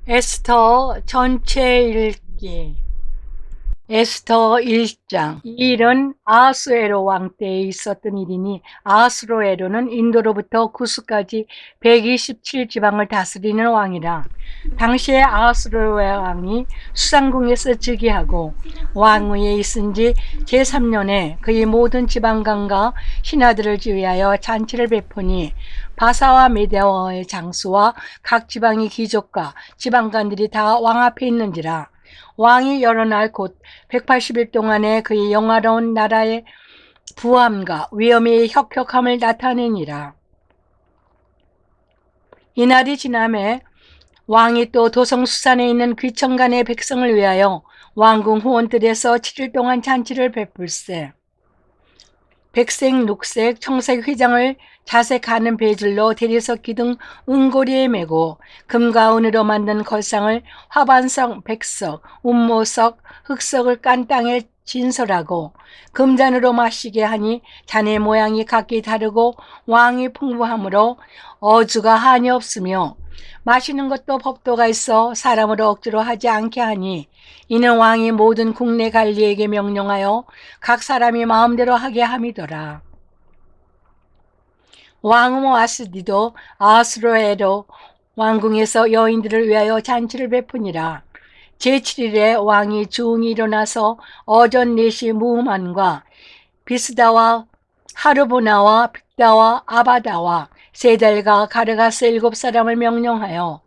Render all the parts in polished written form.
에스더 전체 읽기. 에스더 1장. 이 일은 아하수에로 왕 때에 있었던 일이니 아하수에로는 인도로부터 구스까지 127지방을 다스리는 왕이라. 당시에 아하수에로 왕이 수상궁에서 즉위하고 왕위에 있은 지 제3년에 그의 모든 지방관과 신하들을 지휘하여 잔치를 베푸니 바사와 메대와의 장수와 각 지방의 귀족과 지방관들이 다 왕 앞에 있는지라. 왕이 여러 날 곧 180일 동안에 그의 영화로운 나라의 부함과 위엄의 혁혁함을 나타내니라. 이날이 지남에 왕이 또 도성수산에 있는 귀천간의 백성을 위하여 왕궁 후원들에서 7일 동안 잔치를 베풀세. 백색, 녹색, 청색 휘장을 자색하는 배줄로 대리석 기둥 은고리에 메고 금과 은으로 만든 걸상을 화반석, 백석, 운모석, 흑석을 깐 땅에 진설하고 금잔으로 마시게 하니 잔의 모양이 각기 다르고 왕이 풍부하므로 어주가 한이 없으며 마시는 것도 법도가 있어 사람을 억지로 하지 않게 하니 이는 왕이 모든 국내 관리에게 명령하여 각 사람이 마음대로 하게 함이더라. 왕은 와스디도 아수로에로 왕궁에서 여인들을 위하여 잔치를 베푸니라. 제7일에 왕이 중이 일어나서 어전 4시 무흠안과 비스다와 하르보나와 빅다와 아바다와 세달과 가르가스 7사람을 명령하여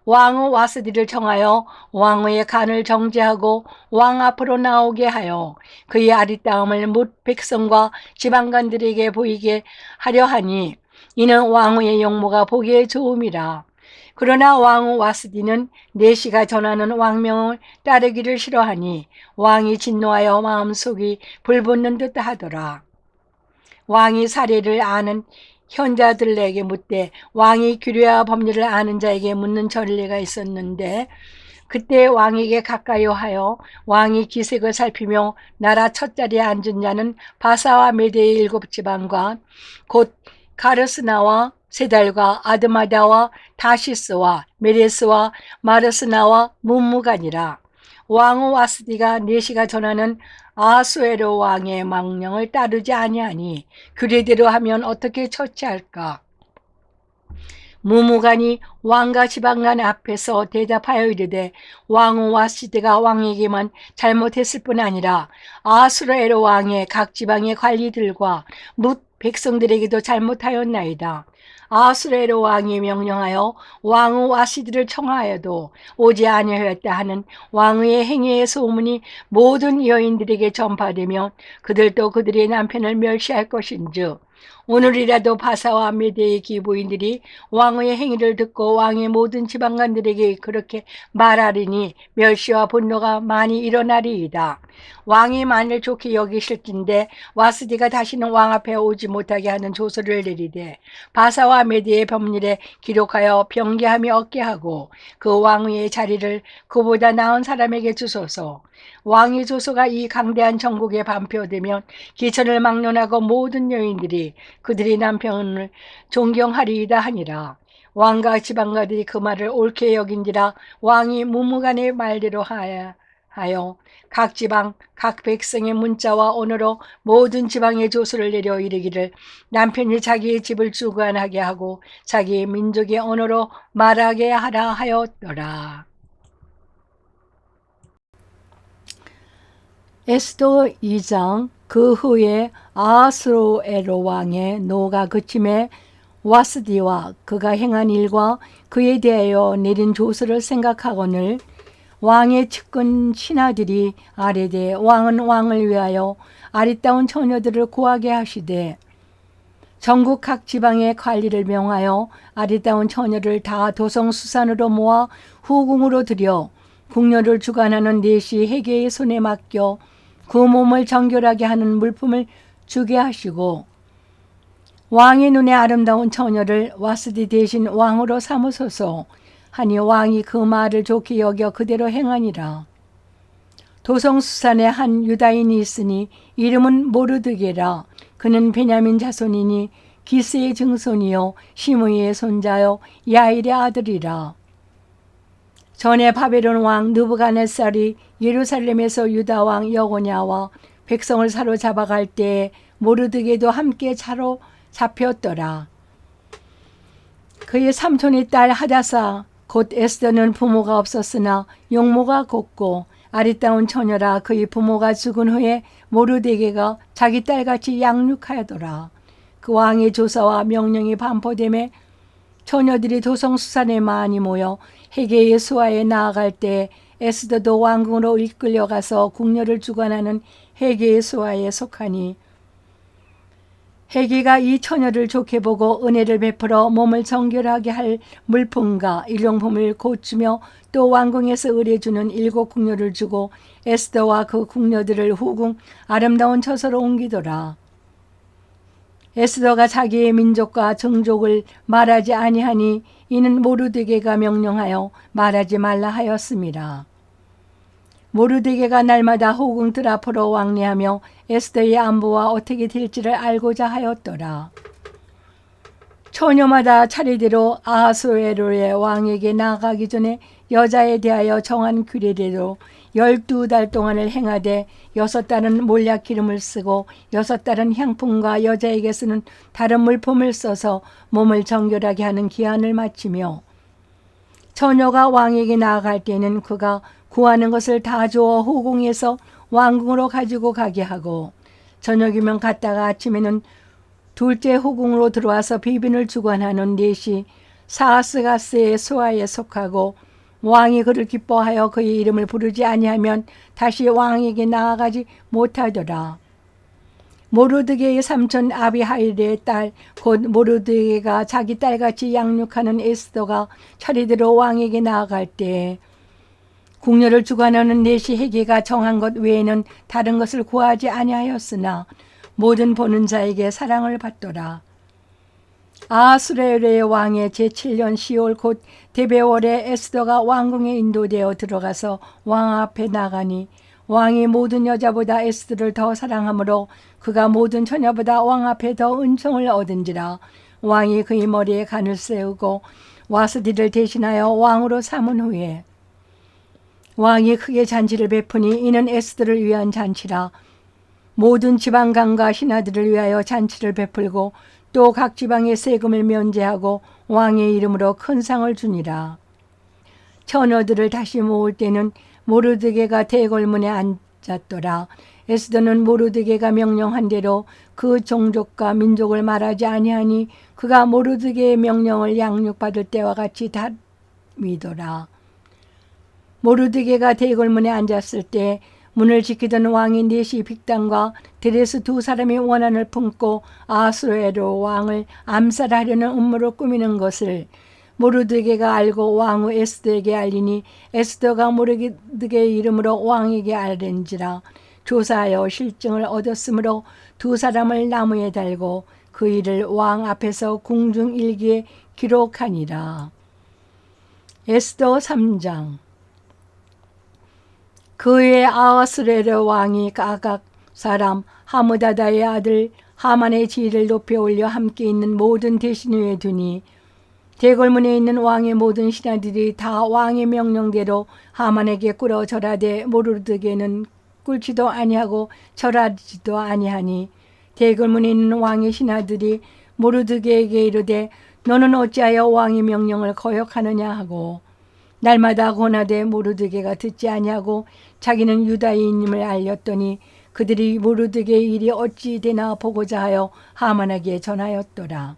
왕의 와스디를 청하여 왕의 간을 정죄하고 왕 앞으로 나오게 하여 그의 아리따움을 뭇 백성과 지방관들에게 보이게 하려 하니 이는 왕의 용모가 보기에 좋음이라. 그러나 왕의 와스디는 내시가 전하는 왕명을 따르기를 싫어하니 왕이 진노하여 마음속이 불붙는 듯 하더라. 왕이 사례를 아는 현자들에게 묻되 왕이 규례와 법률을 아는 자에게 묻는 전례가 있었는데 그때 왕에게 가까이어 하여 왕이 기색을 살피며 나라 첫자리에 앉은 자는 바사와 메대의 7지방과 곧 가르스나와 세달과 아드마다와 다시스와 메레스와 마르스나와 문무가니라. 왕의 와스디가 내시가 전하는 아하수에로 왕의 명령을 따르지 아니하니 규례대로 하면 어떻게 처치할까? 무무간이 왕과 지방간 앞에서 대답하여 이르되 왕의 와스디가 왕에게만 잘못했을 뿐 아니라 아하수에로 왕의 각 지방의 관리들과 뭇 백성들에게도 잘못하였나이다. 아하수에로 왕이 명령하여 왕의 와시들을 청하여도 오지 아니하였다 하는 왕의 행위의 소문이 모든 여인들에게 전파되면 그들도 그들의 남편을 멸시할 것인즉 오늘이라도 바사와 메대의 기부인들이 왕의 행위를 듣고 왕의 모든 지방관들에게 그렇게 말하리니 멸시와 분노가 많이 일어나리이다. 왕이 만일 좋게 여기실진데 와스디가 다시는 왕 앞에 오지 못하게 하는 조서를 내리되 바사와 메대의 법률에 기록하여 병개함이 없게 하고 그 왕위의 자리를 그보다 나은 사람에게 주소서. 왕의 조서가 이 강대한 전국에 반표되면 기천을 막론하고 모든 여인들이 그들의 남편을 존경하리이다 하니라. 왕과 지방가들이 그 말을 옳게 여긴지라 왕이 무무간의 말대로 하여 각 지방 각 백성의 문자와 언어로 모든 지방의 조서를 내려 이르기를 남편이 자기의 집을 주관하게 하고 자기의 민족의 언어로 말하게 하라 하였더라. 에스더 2장. 그 후에 아하수에로 왕의 노가 그침에 와스디와 그가 행한 일과 그에 대하여 내린 조서를 생각하거늘 왕의 측근 신하들이 아뢰되 왕은 왕을 위하여 아리따운 처녀들을 구하게 하시되 전국 각 지방의 관리를 명하여 아리따운 처녀를 다 도성수산으로 모아 후궁으로 들여 궁녀를 주관하는 내시 해계의 손에 맡겨 그 몸을 정결하게 하는 물품을 주게 하시고 왕의 눈에 아름다운 처녀를 와스디 대신 왕으로 삼으소서 하니 왕이 그 말을 좋게 여겨 그대로 행하니라. 도성수산에 한 유다인이 있으니 이름은 모르드게라. 그는 베냐민 자손이니 기스의 증손이요 시므이의 손자요 야일의 아들이라. 전에 바벨론 왕 느부갓네살이 예루살렘에서 유다 왕 여고냐와 백성을 사로잡아갈 때에 모르드게도 함께 사로잡혔더라. 그의 삼촌의 딸 하다사 곧 에스더는 부모가 없었으나 용모가 곱고 아리따운 처녀라. 그의 부모가 죽은 후에 모르드게가 자기 딸같이 양육하더라. 그 왕의 조사와 명령이 반포됨에 처녀들이 도성수산에 많이 모여 헤게의 수하에 나아갈 때 에스더도 왕궁으로 이끌려가서 궁녀를 주관하는 헤게의 수하에 속하니 헤게가 이 처녀를 좋게 보고 은혜를 베풀어 몸을 정결하게 할 물품과 일용품을 고추며 또 왕궁에서 의뢰주는 7 궁녀를 주고 에스더와 그 궁녀들을 후궁 아름다운 처소로 옮기더라. 에스더가 자기의 민족과 정족을 말하지 아니하니 이는 모르드게가 명령하여 말하지 말라 하였습니다. 모르드게가 날마다 호궁들 앞으로 왕래하며 에스더의 안부와 어떻게 될지를 알고자 하였더라. 처녀마다 차례대로 아하수에로의 왕에게 나아가기 전에 여자에 대하여 정한 규례대로 12달 동안을 행하되 6달은 몰약 기름을 쓰고 6달은 향품과 여자에게 쓰는 다른 물품을 써서 몸을 정결하게 하는 기한을 마치며 처녀가 왕에게 나아갈 때는 그가 구하는 것을 다 주어 호궁에서 왕궁으로 가지고 가게 하고 저녁이면 갔다가 아침에는 둘째 호궁으로 들어와서 비빈을 주관하는 넷이 사하스가스의 수하에 속하고 왕이 그를 기뻐하여 그의 이름을 부르지 아니하면 다시 왕에게 나아가지 못하더라. 모르드게의 삼촌 아비하일의 딸 곧 모르드게가 자기 딸같이 양육하는 에스더가 차례대로 왕에게 나아갈 때 궁녀를 주관하는 넷이 헤게가 정한 것 외에는 다른 것을 구하지 아니하였으나 모든 보는 자에게 사랑을 받더라. 아하수에로의 왕의 제7년 10월 곧 데베월에 에스더가 왕궁에 인도되어 들어가서 왕 앞에 나가니 왕이 모든 여자보다 에스더를 더 사랑하므로 그가 모든 처녀보다 왕 앞에 더 은총을 얻은지라. 왕이 그의 머리에 간을 세우고 와스디를 대신하여 왕으로 삼은 후에 왕이 크게 잔치를 베푸니 이는 에스더를 위한 잔치라. 모든 지방강과 신하들을 위하여 잔치를 베풀고 또 각 지방의 세금을 면제하고 왕의 이름으로 큰 상을 주니라. 처녀들을 다시 모을 때는 모르드게가 대궐문에 앉았더라. 에스더는 모르드게가 명령한 대로 그 종족과 민족을 말하지 아니하니 그가 모르드게의 명령을 양육받을 때와 같이 다미더라. 모르드게가 대궐문에 앉았을 때 문을 지키던 왕의 넷이 빅단과 드레스 2사람이 원한을 품고 아하수에로 왕을 암살하려는 음모를 꾸미는 것을 모르드게가 알고 왕후 에스더에게 알리니 에스더가 모르드게의 이름으로 왕에게 알린지라. 조사하여 실증을 얻었으므로 2사람을 나무에 달고 그 일을 왕 앞에서 궁중일기에 기록하니라. 에스더 3장. 그의 아하수에로 왕이 아각 사람 하무다다의 아들 하만의 지위를 높여 올려 함께 있는 모든 대신 위에 두니 대궐문에 있는 왕의 모든 신하들이 다 왕의 명령대로 하만에게 꿇어 절하되 모르드게는 꿇지도 아니하고 절하지도 아니하니 대궐문에 있는 왕의 신하들이 모르드게에게 이르되 너는 어찌하여 왕의 명령을 거역하느냐 하고 날마다 권하되 모르드게가 듣지 아니하고 자기는 유다인임을 알렸더니 그들이 모르드게의 일이 어찌 되나 보고자 하여 하만에게 전하였더라.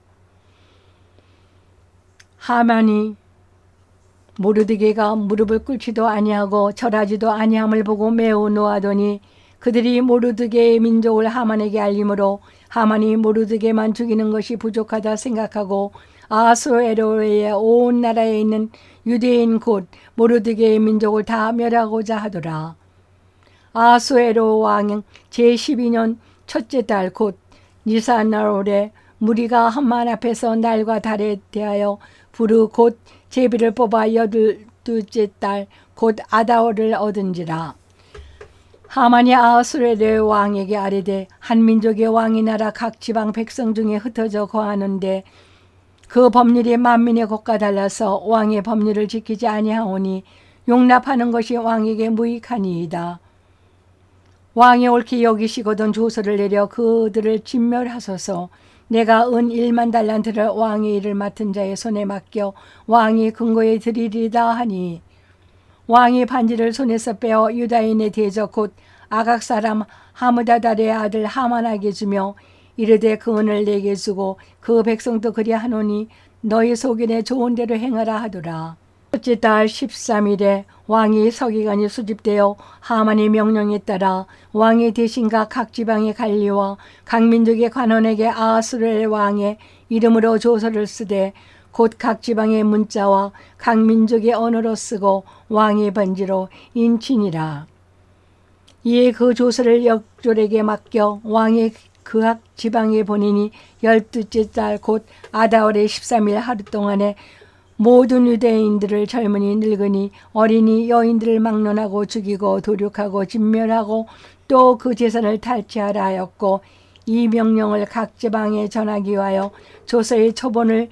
하만이 모르드게가 무릎을 꿇지도 아니하고 절하지도 아니함을 보고 매우 노하더니 그들이 모르드게의 민족을 하만에게 알림으로 하만이 모르드게만 죽이는 것이 부족하다 생각하고 아하수에로의 온 나라에 있는 유대인 곧 모르드게의 민족을 다 멸하고자 하더라. 아하수에로 왕 제12년 첫째 달 곧 니산월에 무리가 하만 앞에서 날과 달에 대하여 부르 곧 제비를 뽑아 12째 달 곧 아다월을 얻은지라. 하만이 아하수에로의 왕에게 아뢰되 한 민족의 왕이 나라 각 지방 백성 중에 흩어져 거하는데 그 법률이 만민의 것과 달라서 왕의 법률을 지키지 아니하오니 용납하는 것이 왕에게 무익하니이다. 왕이 옳게 여기시거든 조서를 내려 그들을 진멸하소서. 내가 은 1만 달란트를 왕의 일을 맡은 자의 손에 맡겨 왕이 근거에 드리리다 하니, 왕이 반지를 손에서 빼어 유다인의 대적 곧 아각 사람 하므다달의 아들 하만에게 주며 이르되 그 은을 내게 주고 그 백성도 그리하노니 너희 소견에 좋은 대로 행하라 하더라. 첫째 달 13일에 왕이 서기관이 수집되어 하만의 명령에 따라 왕의 대신과 각 지방의 관리와 각 민족의 관원에게 아하수르의 왕의 이름으로 조서를 쓰되 곧 각 지방의 문자와 각 민족의 언어로 쓰고 왕의 번지로 인치니라. 이에 그 조서를 역졸에게 맡겨 왕의 각 지방에 보내니 12째 달 곧 아다월의 13일 하루 동안에 모든 유대인들을 젊은이 늙은이 어린이 여인들을 막론하고 죽이고 도륙하고 진멸하고 또 그 재산을 탈취하라 하였고, 이 명령을 각 지방에 전하기 위하여 조서의 초본을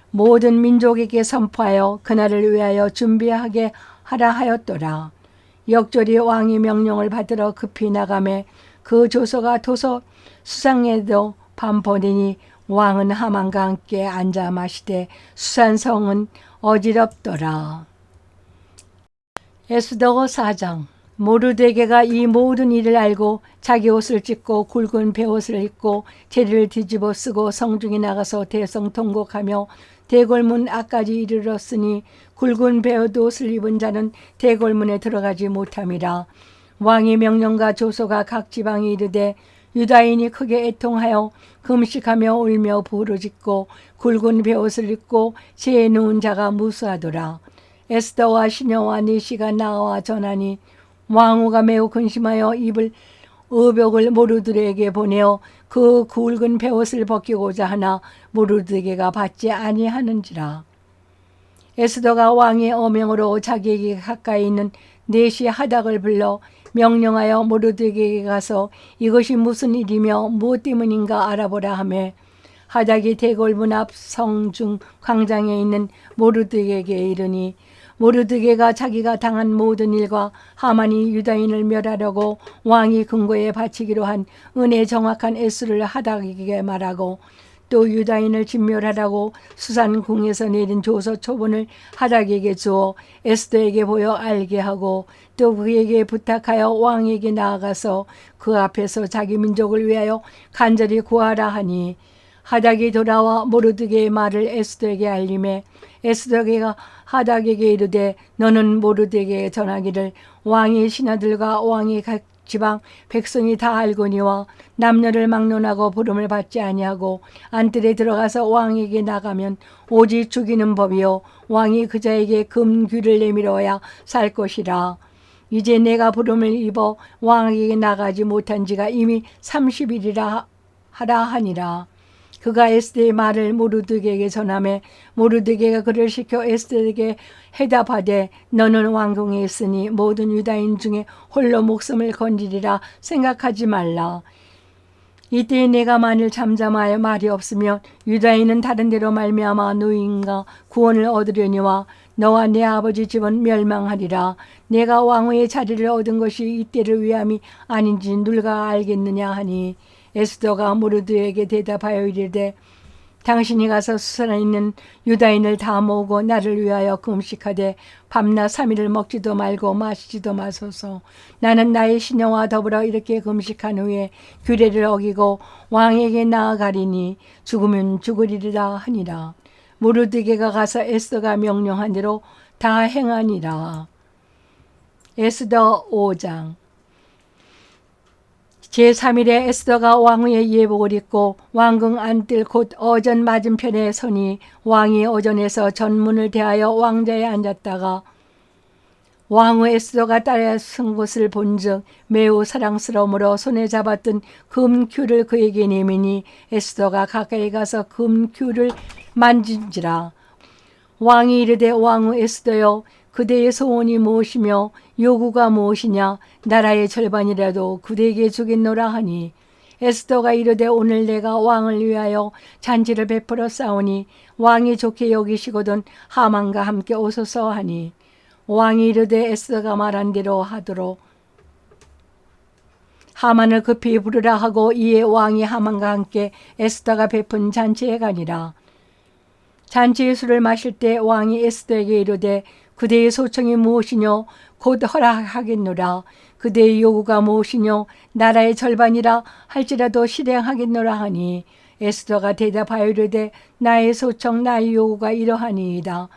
모든 민족에게 선포하여 그날을 위하여 준비하게 하라 하였더라. 역졸이 왕의 명령을 받들어 급히 나가매 그 조서가 도서 수상에도 반포되니 왕은 하만과 함께 앉아 마시되 수산성은 어지럽더라. 에스더 4장. 모르드게가 이 모든 일을 알고 자기 옷을 찢고 굵은 베옷을 입고 재리를 뒤집어 쓰고 성중에 나가서 대성통곡하며 대궐문 앞까지 이르렀으니 굵은 베옷 옷을 입은 자는 대궐문에 들어가지 못함이라. 왕의 명령과 조서가 각 지방에 이르되 유다인이 크게 애통하여 금식하며 울며 부르짖고 굵은 베옷을 입고 재에 누운 자가 무수하더라. 에스더와 시녀와 니시가 나와 전하니 왕후가 매우 근심하여 입을 의복을 모르드게에게 보내어 그 굵은 베옷을 벗기고자 하나 모르드게가 받지 아니하는지라. 에스더가 왕의 어명으로 자기에게 가까이 있는 네시 하닥을 불러 명령하여 모르드게에게 가서 이것이 무슨 일이며 무엇 때문인가 알아보라 하매, 하닥이 대궐문 앞 성중 광장에 있는 모르드게에게 이르니 모르드게가 자기가 당한 모든 일과 하만이 유다인을 멸하려고 왕이 근거에 바치기로 한 은혜 정확한 애수를 하닥에게 말하고 또 유다인을 진멸하라고 수산궁에서 내린 조서 초본을 하닥에게 주어 에스더에게 보여 알게 하고 또 그에게 부탁하여 왕에게 나아가서 그 앞에서 자기 민족을 위하여 간절히 구하라 하니, 하닥이 돌아와 모르드게의 말을 에스더에게 알림해 에스더가 하닥에게 이르되 너는 모르드게에 전하기를 왕의 신하들과 왕의 각 지방 백성이 다 알거니와 남녀를 막론하고 부름을 받지 아니하고 안뜰에 들어가서 왕에게 나가면 오직 죽이는 법이요 왕이 그자에게 금귀를 내밀어야 살 것이라. 이제 내가 부름을 입어 왕에게 나가지 못한 지가 이미 30일이라 하라 하니라. 그가 에스더의 말을 모르드게에게 전하매 모르드게가 그를 시켜 에스더에게 해답하되 너는 왕궁에 있으니 모든 유다인 중에 홀로 목숨을 건지리라 생각하지 말라. 이때 내가 만일 잠잠하여 말이 없으면 유다인은 다른 데로 말미암아 누인가 구원을 얻으려니와 너와 내 아버지 집은 멸망하리라. 내가 왕후의 자리를 얻은 것이 이때를 위함이 아닌지 누가 알겠느냐 하니, 에스더가 모르드게에게 대답하여 이르되 당신이 가서 수산에 있는 유다인을 다 모으고 나를 위하여 금식하되 밤낮 3일을 먹지도 말고 마시지도 마소서. 나는 나의 시녀와 더불어 이렇게 금식한 후에 규례를 어기고 왕에게 나아가리니 죽으면 죽으리라 하니라. 모르드게가 가서 에스더가 명령한 대로 다 행하니라. 에스더 5장. 제3일에 에스더가 왕후의 예복을 입고 왕궁 안뜰 곧 어전 맞은편에 서니 왕이 어전에서 전문을 대하여 왕자에 앉았다가 왕후 에스더가 딸의 쓴 것을 본즉 매우 사랑스러움으로 손에 잡았던 금큐를 그에게 내미니 에스더가 가까이 가서 금큐를 만진지라. 왕이 이르되 왕후 에스더여 그대의 소원이 무엇이며 요구가 무엇이냐? 나라의 절반이라도 그대에게 주겠노라 하니, 에스더가 이르되 오늘 내가 왕을 위하여 잔치를 베풀어 싸우니 왕이 좋게 여기시거든 하만과 함께 오소서 하니, 왕이 이르되 에스더가 말한 대로 하도록 하만을 급히 부르라 하고, 이에 왕이 하만과 함께 에스더가 베푼 잔치에 가니라. 잔치의 술을 마실 때 왕이 에스더에게 이르되 그대의 소청이 무엇이뇨? 곧 허락하겠노라. 그대의 요구가 무엇이뇨? 나라의 절반이라 할지라도 실행하겠노라 하니, 에스더가 대답하여 이르되 나의 소청 나의 요구가 이러하니이다.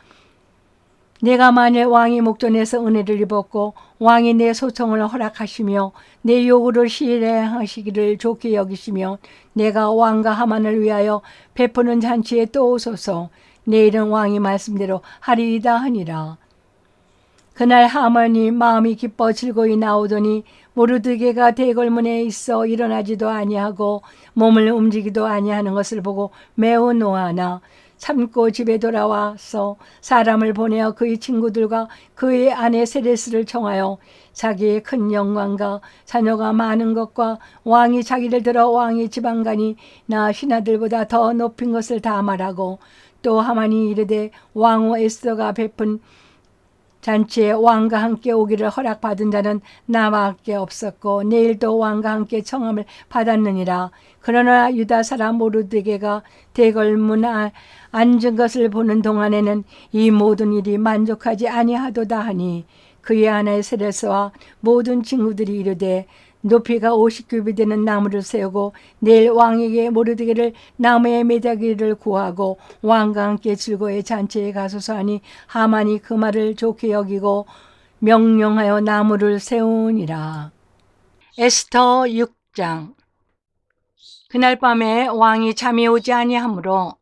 내가 만일 왕의 목전에서 은혜를 입었고 왕이 내 소청을 허락하시며 내 요구를 실행하시기를 좋게 여기시며 내가 왕과 하만을 위하여 베푸는 잔치에 또 오소서. 내일은 왕이 말씀대로 하리이다 하니라. 그날 하만이 마음이 기뻐 즐거이 나오더니 모르드게가 대궐문에 있어 일어나지도 아니하고 몸을 움직이도 아니하는 것을 보고 매우 노하나 참고 집에 돌아와서 사람을 보내어 그의 친구들과 그의 아내 세레스를 청하여 자기의 큰 영광과 자녀가 많은 것과 왕이 자기를 들어 왕의 지방간이 나 신하들보다 더 높인 것을 다 말하고, 또 하만이 이르되 왕후 에스더가 베푼 잔치에 왕과 함께 오기를 허락받은 자는 나밖에 없었고 내일도 왕과 함께 청함을 받았느니라. 그러나 유다 사람 모르드게가 대궐문 앉은 것을 보는 동안에는 이 모든 일이 만족하지 아니하도다 하니, 그의 아내 세레스와 모든 친구들이 이르되 높이가 50규빗 되는 나무를 세우고 내일 왕에게 모르드게를 나무에 매다기를 구하고 왕과 함께 즐거이 잔치에 가소서 하니, 하만이 그 말을 좋게 여기고 명령하여 나무를 세우니라. 에스더 6장. 그날 밤에 왕이 잠이 오지 아니하므로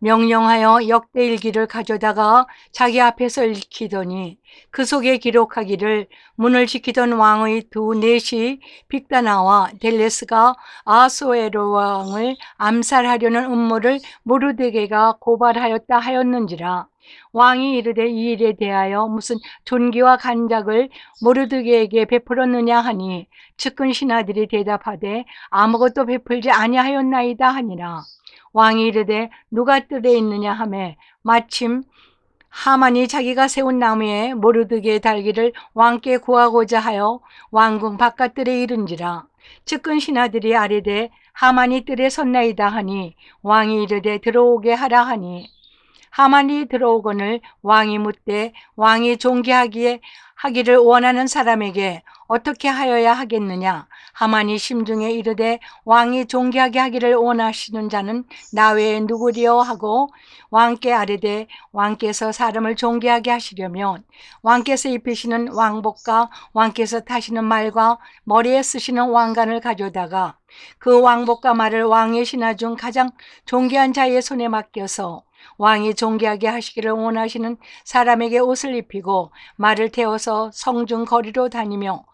명령하여 역대일기를 가져다가 자기 앞에서 읽히더니, 그 속에 기록하기를 문을 지키던 왕의 두 넷이 빅다나와 델레스가 아수에로 왕을 암살하려는 음모를 모르드게가 고발하였다 하였는지라. 왕이 이르되 이 일에 대하여 무슨 존귀와 간작을 모르드게에게 베풀었느냐 하니, 측근 신하들이 대답하되 아무것도 베풀지 아니하였나이다 하니라. 왕이 이르되 누가 뜰에 있느냐 하매 마침 하만이 자기가 세운 나무에 모르드게의 달기를 왕께 구하고자 하여 왕궁 바깥뜰에 이른지라. 측근 신하들이 아뢰되 하만이 뜰에 섰나이다 하니, 왕이 이르되 들어오게 하라 하니, 하만이 들어오거늘 왕이 묻되 왕이 하기를 원하는 사람에게 어떻게 하여야 하겠느냐? 하만이 심중에 이르되 왕이 존귀하게 하기를 원하시는 자는 나 외에 누구리요? 하고 왕께 아뢰되, 왕께서 사람을 존귀하게 하시려면 왕께서 입히시는 왕복과 왕께서 타시는 말과 머리에 쓰시는 왕관을 가져다가 그 왕복과 말을 왕의 신하 중 가장 존귀한 자의 손에 맡겨서 왕이 존귀하게 하시기를 원하시는 사람에게 옷을 입히고 말을 태워서 성중 거리로 다니며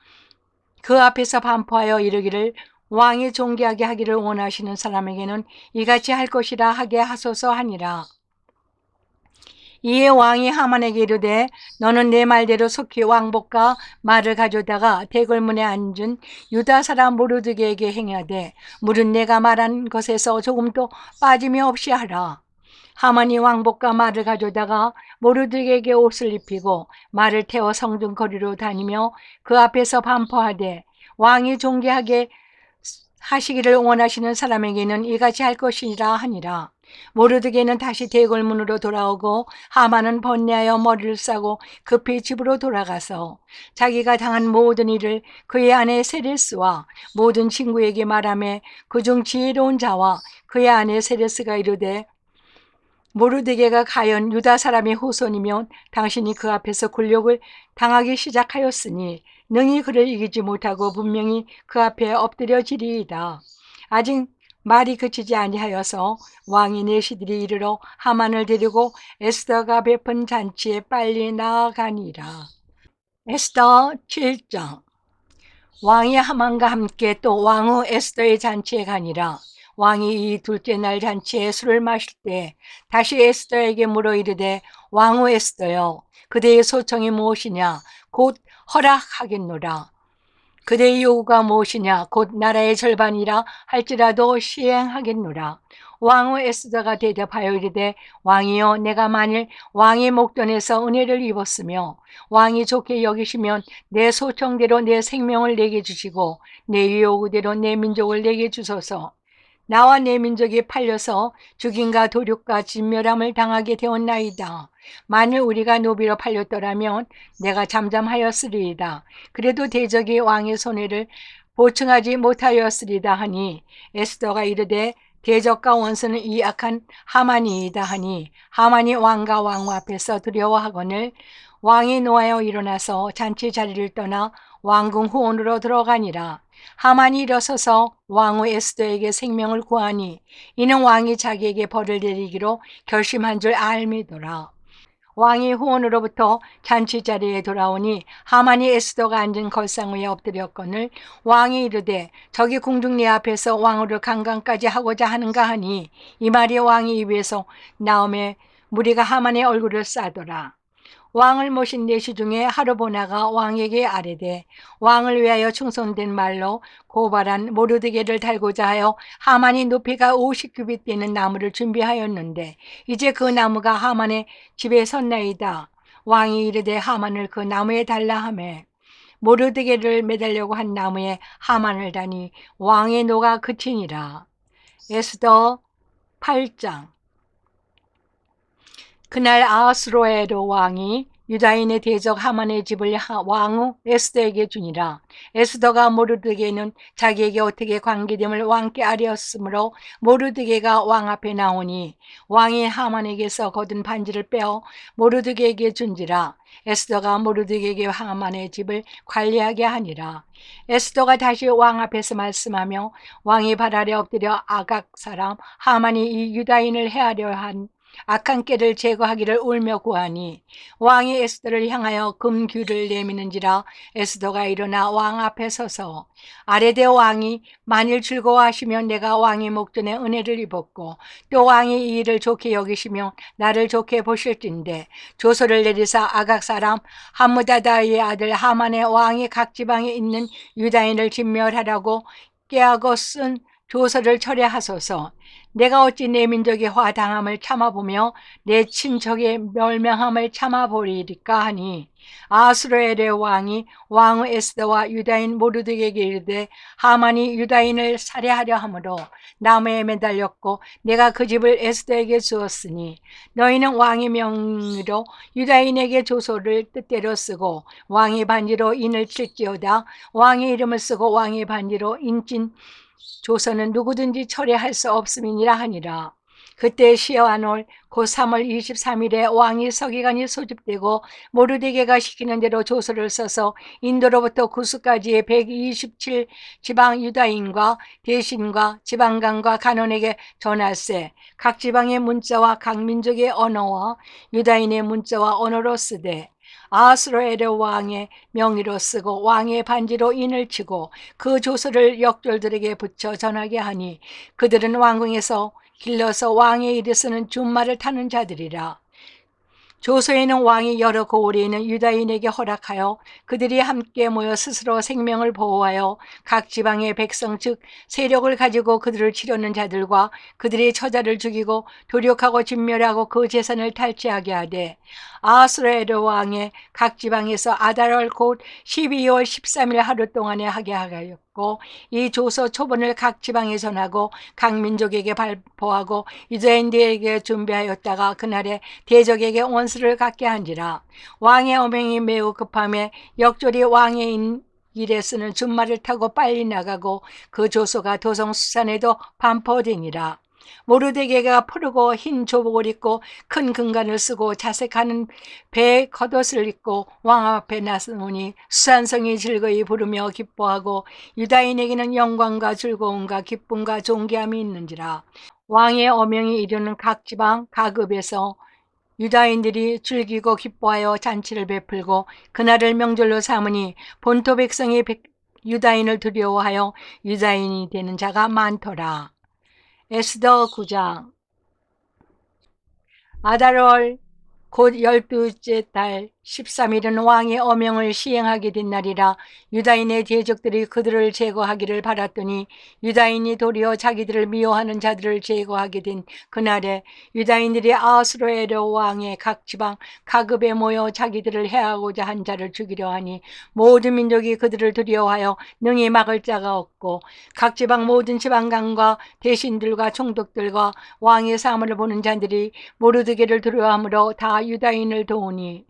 그 앞에서 반포하여 이르기를 왕이 존귀하게 하기를 원하시는 사람에게는 이같이 할 것이라 하게 하소서 하니라. 이에 왕이 하만에게 이르되 너는 내 말대로 속히 왕복과 말을 가져다가 대궐문에 앉은 유다 사람 모르드게에게 행하되 물은 내가 말한 것에서 조금도 빠짐이 없이 하라. 하만이 왕복과 말을 가져다가 모르드게에게 옷을 입히고 말을 태워 성중 거리로 다니며 그 앞에서 반포하되 왕이 존귀하게 하시기를 원하시는 사람에게는 이같이 할 것이라 하니라. 모르드게는 다시 대궐문으로 돌아오고 하만은 번뇌하여 머리를 싸고 급히 집으로 돌아가서 자기가 당한 모든 일을 그의 아내 세레스와 모든 친구에게 말하며 그중 지혜로운 자와 그의 아내 세레스가 이르되 모르드게가 가연 유다 사람의 후손이면 당신이 그 앞에서 굴욕을 당하기 시작하였으니 능히 그를 이기지 못하고 분명히 그 앞에 엎드려지리이다. 아직 말이 그치지 아니하여서 왕이 내시들이 이르러 하만을 데리고 에스더가 베푼 잔치에 빨리 나아가니라. 에스더 7장. 왕이 하만과 함께 또 왕후 에스더의 잔치에 가니라. 왕이 이 둘째 날 잔치에 술을 마실 때 다시 에스더에게 물어 이르되 왕후 에스더여, 그대의 소청이 무엇이냐? 곧 허락하겠노라. 그대의 요구가 무엇이냐 곧 나라의 절반이라 할지라도 시행하겠노라. 왕후 에스더가 대답하여 이르되 왕이여 내가 만일 왕의 목전에서 은혜를 입었으며 왕이 좋게 여기시면 내 소청대로 내 생명을 내게 주시고 내 요구대로 내 민족을 내게 주소서. 나와 내 민족이 팔려서 죽임과 도륙과 진멸함을 당하게 되었나이다. 만일 우리가 노비로 팔렸더라면 내가 잠잠하였으리이다. 그래도 대적이 왕의 손해를 보충하지 못하였으리다 하니 에스더가 이르되 대적과 원수는 이 악한 하만이이다 하니 하만이 왕과 왕후 앞에서 두려워하거늘 왕이 노하여 일어나서 잔치 자리를 떠나 왕궁 후원으로 들어가니라. 하만이 일어서서 왕후 에스더에게 생명을 구하니 이는 왕이 자기에게 벌을 내리기로 결심한 줄 알미더라. 왕이 후원으로부터 잔치 자리에 돌아오니 하만이 에스더가 앉은 걸상 위에 엎드렸거늘 왕이 이르되 저기 궁중리 앞에서 왕후를 강간까지 하고자 하는가 하니 이 말이 왕의 입에서 나오매 무리가 하만의 얼굴을 싸더라. 왕을 모신 내시 중에 하르보나가 왕에게 아뢰되 왕을 위하여 충성된 말로 고발한 모르드게를 달고자 하여 하만이 높이가 50규빗 되는 나무를 준비하였는데 이제 그 나무가 하만의 집에 섰나이다. 왕이 이르되 하만을 그 나무에 달라 하매 모르드게를 매달려고 한 나무에 하만을 다니 왕의 노가 그치니라. 에스더 8장. 그날 아하스로에로 왕이 유다인의 대적 하만의 집을 왕후 에스더에게 주니라. 에스더가 모르드게는 자기에게 어떻게 관계됨을 왕께 아뢰었으므로 모르드게가 왕 앞에 나오니 왕이 하만에게서 거둔 반지를 빼어 모르드게에게 준지라. 에스더가 모르드게에게 하만의 집을 관리하게 하니라. 에스더가 다시 왕 앞에서 말씀하며 왕이 발 아래 엎드려 아각 사람 하만이 이 유다인을 해하려 한 악한 꾀를 제거하기를 울며 구하니 왕이 에스더를 향하여 금규를 내미는지라. 에스더가 일어나 왕 앞에 서서 아뢰되 왕이 만일 즐거워하시면 내가 왕의 목전에 은혜를 입었고 또 왕이 이 일을 좋게 여기시면 나를 좋게 보실진대 조서를 내리사 아각 사람 함무다다의 아들 하만의 왕이 각 지방에 있는 유다인을 진멸하라고 꾀하고 쓴 조서를 철회하소서. 내가 어찌 내 민족의 화당함을 참아보며 내 친척의 멸명함을 참아보리리까 하니 아수르엘의 왕이 왕후 에스더와 유다인 모르드게에게 이르되 하만이 유다인을 살해하려 함으로 나무에 매달렸고 내가 그 집을 에스더에게 주었으니 너희는 왕의 명의로 유다인에게 조소를 뜻대로 쓰고 왕의 반지로 인을 칠지어다. 왕의 이름을 쓰고 왕의 반지로 인친 조서는 누구든지 철회할 수 없음이니라 하니라. 그때 시어아놀 곧 3월 23일에 왕이 서기관이 소집되고 모르드게가 시키는 대로 조서를 써서 인도로부터 구스까지의 127 지방 유다인과 대신과 지방관과 간원에게 전할세. 각 지방의 문자와 각 민족의 언어와 유다인의 문자와 언어로 쓰되 아하스로엘의 왕의 명의로 쓰고 왕의 반지로 인을 치고 그 조서를 역졸들에게 붙여 전하게 하니 그들은 왕궁에서 길러서 왕의 일에 쓰는 준말을 타는 자들이라. 조서에는 왕이 여러 고을에 있는 유다인에게 허락하여 그들이 함께 모여 스스로 생명을 보호하여 각 지방의 백성 즉 세력을 가지고 그들을 치려는 자들과 그들의 처자를 죽이고 도륙하고 진멸하고 그 재산을 탈취하게 하되 아하스웨르 왕의 각 지방에서 아달월 곧 12월 13일 하루 동안에 하게 하였고 이 조서 초본을 각 지방에 전하고 각 민족에게 발포하고 유다인들에게 준비하였다가 그날에 대적에게 원수를 갖게 한지라. 왕의 어명이 매우 급함에 역졸이 왕의 일에 쓰는 준말을 타고 빨리 나가고 그 조서가 도성수산에도 반포되니라. 모르드게가 푸르고 흰 조복을 입고 큰 금관을 쓰고 자색하는 배에 겉옷을 입고 왕 앞에 나서니 수산성이 즐거이 부르며 기뻐하고 유다인에게는 영광과 즐거움과 기쁨과 존귀함이 있는지라. 왕의 어명이 이르는 각 지방 각읍에서 유다인들이 즐기고 기뻐하여 잔치를 베풀고 그날을 명절로 삼으니 본토 백성이 유다인을 두려워하여 유다인이 되는 자가 많더라. 에스더 9장. 아달월 곧 12째 달 13일은 왕의 어명을 시행하게 된 날이라 유다인의 대적들이 그들을 제거하기를 바랐더니 유다인이 도리어 자기들을 미워하는 자들을 제거하게 된 그날에 유다인들이 아하수에로 왕의 각 지방 가급에 모여 자기들을 해하고자 한 자를 죽이려 하니 모든 민족이 그들을 두려워하여 능히 막을 자가 없고 각 지방 모든 지방관과 대신들과 총독들과 왕의 사물을 보는 자들이 모르드게를 두려워하므로 다 유다인을 도우니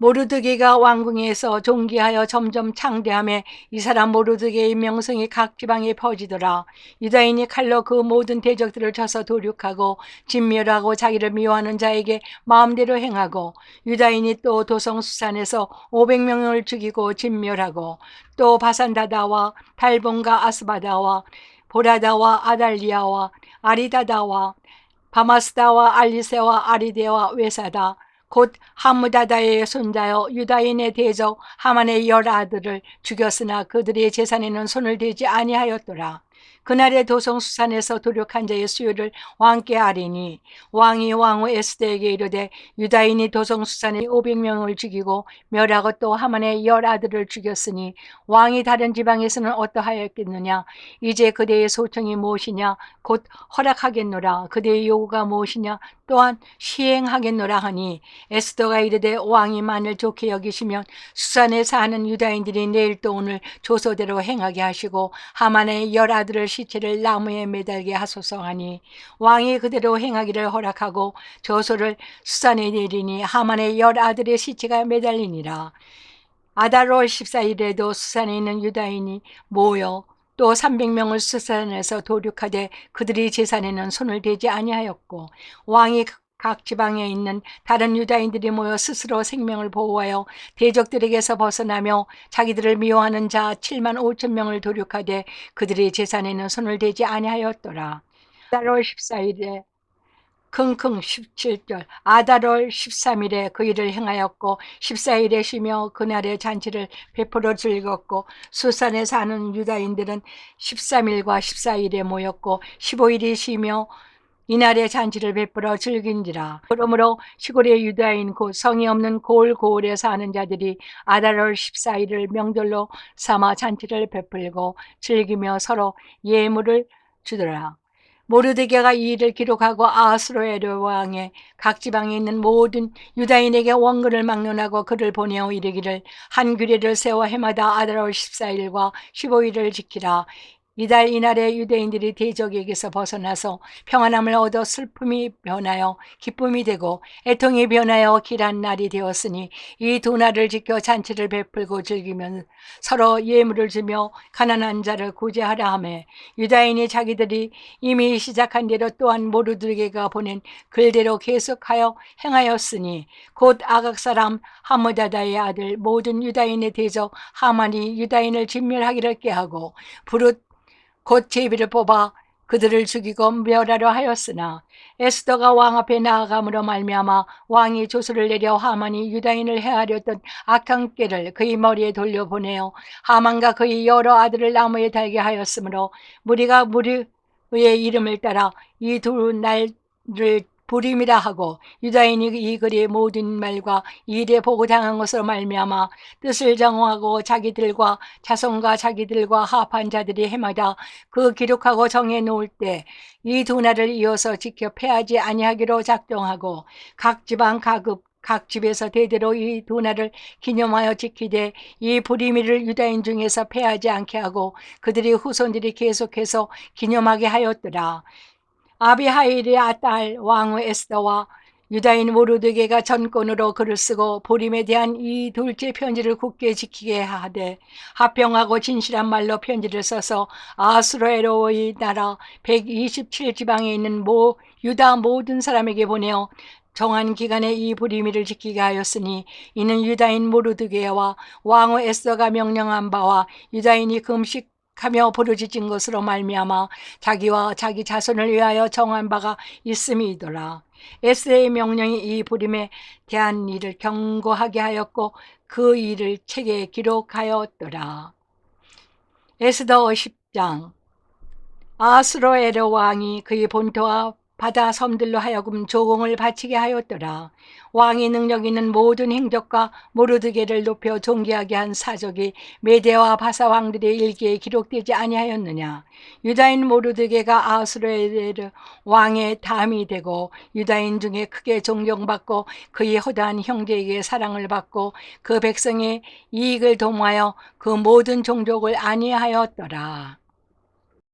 모르드게가 왕궁에서 존귀하여 점점 창대하며 이 사람 모르드게의 명성이 각 지방에 퍼지더라. 유다인이 칼로 그 모든 대적들을 쳐서 도륙하고 진멸하고 자기를 미워하는 자에게 마음대로 행하고 유다인이 또 도성수산에서 500명을 죽이고 진멸하고 또 바산다다와 달본과 아스바다와 보라다와 아달리아와 아리다다와 바마스다와 알리세와 아리데와 외사다 곧 하무다다의 손자여 유다인의 대적 하만의 10아들을 죽였으나 그들의 재산에는 손을 대지 아니하였더라. 그날의 도성수산에서 도륙한 자의 수요를 왕께 아리니 왕이 왕후 에스더에게 이르되 유다인이 도성수산에 500명을 죽이고 멸하고 또 하만의 10아들을 죽였으니 왕이 다른 지방에서는 어떠하였겠느냐. 이제 그대의 소청이 무엇이냐. 곧 허락하겠노라. 그대의 요구가 무엇이냐. 또한 시행하겠노라 하니 에스더가 이르되 왕이 만일 좋게 여기시면 수산에 사는 유다인들이 내일 또 오늘 조서대로 행하게 하시고 하만의 10아들을 시체를 나무에 매달게 하소서 하니 왕이 그대로 행하기를 허락하고 조서를 수산에 내리니 하만의 10아들의 시체가 매달리니라. 아달월 14일에도 수산에 있는 유다인이 모여 또 300명을 수산에서 도륙하되 그들이 재산에는 손을 대지 아니하였고 왕이 각 지방에 있는 다른 유다인들이 모여 스스로 생명을 보호하여 대적들에게서 벗어나며 자기들을 미워하는 자 7만 5천 명을 도륙하되 그들의 재산에는 손을 대지 아니하였더라. 아달월 14일에 긍긍 17절 아달월 13일에 그 일을 행하였고 14일에 쉬며 그날의 잔치를 베풀어 즐겼고 수산에 사는 유다인들은 13일과 14일에 모였고 15일이 쉬며 이날의 잔치를 베풀어 즐긴지라. 그러므로 시골의 유다인 곧 성이 없는 고을에 사는 자들이 아달월 14일을 명절로 삼아 잔치를 베풀고 즐기며 서로 예물을 주더라. 모르드게가 이 일을 기록하고 아하수에로 왕의 각 지방에 있는 모든 유다인에게 원근을 막론하고 그를 보내어 이르기를 한 규례를 세워 해마다 아달월 14일과 15일을 지키라. 이달 이날에 유대인들이 대적에게서 벗어나서 평안함을 얻어 슬픔이 변하여 기쁨이 되고 애통이 변하여 길한 날이 되었으니 이 두 날을 지켜 잔치를 베풀고 즐기면 서로 예물을 주며 가난한 자를 구제하라 하며 유다인이 자기들이 이미 시작한 대로 또한 모르드게가 보낸 글대로 계속하여 행하였으니 곧 아각 사람 하무다다의 아들 모든 유다인의 대적 하만이 유다인을 진멸하기를 꾀하고 부릇 곧 제비를 뽑아 그들을 죽이고 멸하려 하였으나 에스더가 왕 앞에 나아감으로 말미암아 왕이 조서를 내려 하만이 유다인을 해하려던 악한 꾀를 그의 머리에 돌려보내어 하만과 그의 여러 아들을 나무에 달게 하였으므로 무리가 무리의 이름을 따라 이 두 날을 불임이라 하고 유다인이 이 글의 모든 말과 이 일에 보고 당한 것으로 말미암아 뜻을 정하고 자기들과 자손과 자기들과 합한 자들이 해마다 그 기록하고 정해 놓을 때 이 두 날을 이어서 지켜 패하지 아니하기로 작정하고 각 지방 각 집에서 대대로 이 두 날을 기념하여 지키되 이 불임이를 유다인 중에서 패하지 않게 하고 그들의 후손들이 계속해서 기념하게 하였더라. 아비하일의 딸 왕후 에스더와 유다인 모르드게가 전권으로 글을 쓰고 불임에 대한 이 둘째 편지를 굳게 지키게 하되 합병하고 진실한 말로 편지를 써서 아수르에로의 나라 127지방에 있는 유다 모든 사람에게 보내어 정한 기간에 이 불임이를 지키게 하였으니 이는 유다인 모르드게와 왕후 에스더가 명령한 바와 유다인이 금식하며 부르짖은 것으로 말미암아 자기와 자기 자손을 위하여 정한 바가 있음이더라. 에스더의 명령이 이 불임에 대한 일을 경고하게 하였고 그 일을 책에 기록하였더라. 에스더 10장 아수르에로 왕이 그의 본토와 바다 섬들로 하여금 조공을 바치게 하였더라. 왕의 능력 있는 모든 행적과 모르드게를 높여 존귀하게 한 사적이 메대와 바사 왕들의 일기에 기록되지 아니하였느냐. 유다인 모르드게가 아수르에르 왕의 담이 되고 유다인 중에 크게 존경받고 그의 허다한 형제에게 사랑을 받고 그 백성의 이익을 도모하여 그 모든 종족을 안위하였더라.